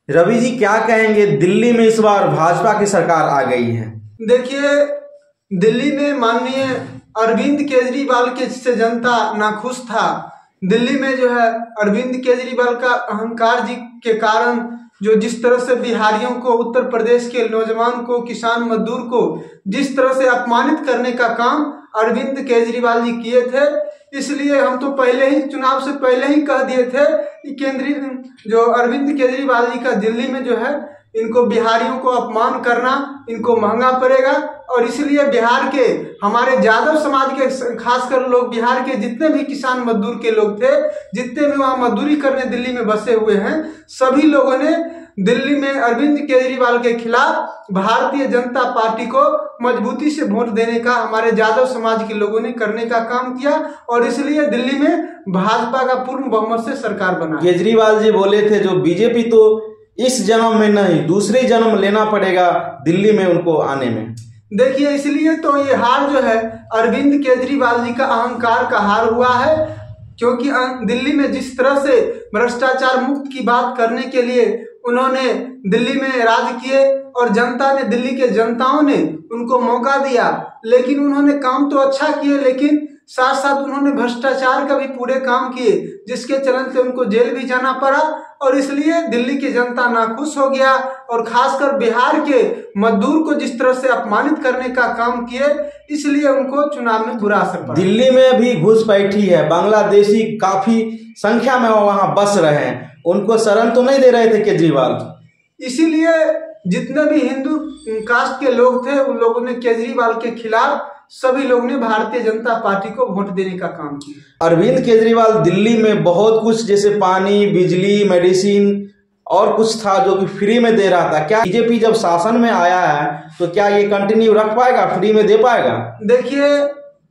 रवि जी, क्या कहेंगे, दिल्ली में इस बार भाजपा की सरकार आ गई है। देखिए, दिल्ली में माननीय अरविंद केजरीवाल के से जनता नाखुश था। दिल्ली में जो है अरविंद केजरीवाल का अहंकार जी के कारण जो जिस तरह से बिहारियों को, उत्तर प्रदेश के नौजवान को, किसान मजदूर को जिस तरह से अपमानित करने का काम अरविंद केजरीवाल जी किए थे, इसलिए हम तो पहले ही चुनाव से पहले ही कह दिए थे कि केंद्रीय जो अरविंद केजरीवाल जी का दिल्ली में जो है इनको बिहारियों को अपमान करना इनको महंगा पड़ेगा। और इसलिए बिहार के हमारे यादव समाज के खासकर लोग, बिहार के जितने भी किसान मजदूर के लोग थे, जितने भी वहां मजदूरी करने दिल्ली में बसे हुए हैं, सभी लोगों ने दिल्ली में अरविंद केजरीवाल के खिलाफ भारतीय जनता पार्टी को मजबूती से वोट देने का हमारे यादव समाज के लोगों ने करने का काम किया और इसलिए दिल्ली में भाजपा का पूर्ण बहुमत से सरकार बना। केजरीवाल जी बोले थे जो बीजेपी तो इस जन्म में नहीं, दूसरे जन्म लेना पड़ेगा दिल्ली में उनको आने में। देखिए, इसलिए तो ये हार जो है अरविंद केजरीवाल जी का अहंकार का हार हुआ है, क्योंकि दिल्ली में जिस तरह से भ्रष्टाचार मुक्त की बात करने के लिए उन्होंने दिल्ली में राज किए और जनता ने, दिल्ली के जनताओं ने उनको मौका दिया, लेकिन उन्होंने काम तो अच्छा किए, लेकिन साथ साथ उन्होंने भ्रष्टाचार का भी पूरे काम किए, जिसके चलन से उनको जेल भी जाना पड़ा और इसलिए दिल्ली की जनता नाखुश हो गया। और खासकर बिहार के मजदूर को जिस तरह से अपमानित करने का काम किए, इसलिए उनको चुनाव में बुरा असर पड़ा। दिल्ली में भी घुसपैठी है, बांग्लादेशी काफी संख्या में वहां बस रहे हैं, उनको शरण तो नहीं दे रहे थे केजरीवाल। इसीलिए जितने भी हिंदू कास्ट के लोग थे उन लोगों ने केजरीवाल के खिलाफ सभी लोग ने भारतीय जनता पार्टी को वोट देने का काम किया। अरविंद केजरीवाल दिल्ली में बहुत कुछ, जैसे पानी, बिजली, मेडिसिन और कुछ था जो कि फ्री में दे रहा था। क्या बीजेपी जब शासन में आया है तो क्या ये कंटिन्यू रख पाएगा, फ्री में दे पाएगा? देखिए,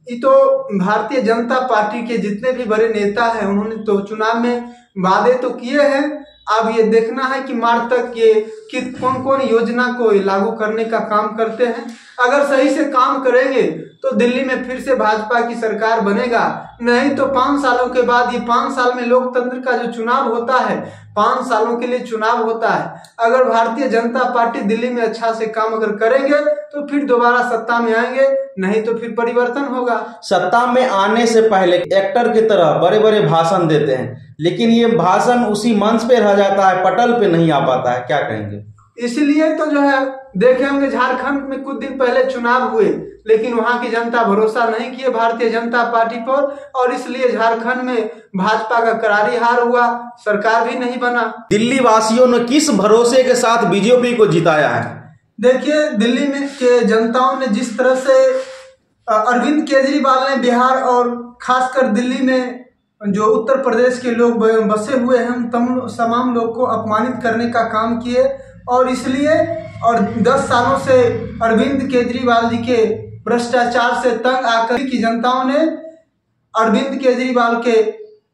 ये तो भारतीय जनता पार्टी के जितने भी बड़े नेता हैं उन्होंने तो चुनाव में वादे तो किए हैं। अब ये देखना है कि मार्च तक ये कौन कौन योजना को लागू करने का काम करते हैं। अगर सही से काम करेंगे तो दिल्ली में फिर से भाजपा की सरकार बनेगा, नहीं तो 5 सालों के बाद, ये 5 साल में लोकतंत्र का जो चुनाव होता है 5 सालों के लिए चुनाव होता है। अगर भारतीय जनता पार्टी दिल्ली में अच्छा से काम अगर करेंगे तो फिर दोबारा सत्ता में आएंगे, नहीं तो फिर परिवर्तन होगा। सत्ता में आने से पहले एक्टर की तरह बड़े बड़े भाषण देते हैं, लेकिन ये भाषण उसी मंच पे रह जाता है, पटल पे नहीं आ पाता है, क्या कहेंगे? इसलिए तो जो है देखे होंगे झारखंड में कुछ दिन पहले चुनाव हुए, लेकिन वहां की जनता भरोसा नहीं किए भारतीय जनता पार्टी पर और इसलिए झारखंड में भाजपा का करारी हार हुआ, सरकार भी नहीं बना। दिल्ली वासियों ने किस भरोसे के साथ बीजेपी को जिताया है? देखिए, दिल्ली में के जनताओं ने जिस तरह से अरविंद केजरीवाल ने बिहार और खासकर दिल्ली में जो उत्तर प्रदेश के लोग बसे हुए हैं तमाम लोग को अपमानित करने का काम किए और इसलिए 10 सालों से अरविंद केजरीवाल जी के भ्रष्टाचार से तंग आकर की जनताओं ने अरविंद केजरीवाल के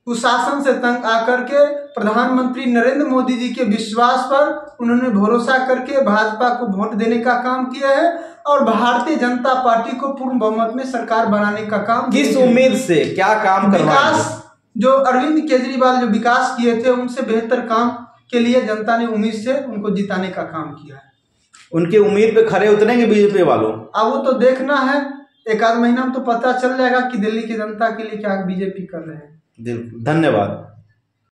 कुशासन से तंग आकर के प्रधानमंत्री नरेंद्र मोदी जी के विश्वास पर उन्होंने भरोसा करके भाजपा को वोट देने का काम किया है और भारतीय जनता पार्टी को पूर्ण बहुमत में सरकार बनाने का काम। किस उम्मीद से, क्या काम विकास, जो अरविंद केजरीवाल जो विकास किए थे उनसे बेहतर काम के लिए जनता ने उम्मीद से उनको जिताने का काम किया है। उनके उम्मीद पे खरे उतरेंगे बीजेपी वालों? अब वो तो देखना है, 1 आध महीना में तो पता चल जाएगा कि दिल्ली की जनता के लिए क्या बीजेपी कर रहे हैं। धन्यवाद।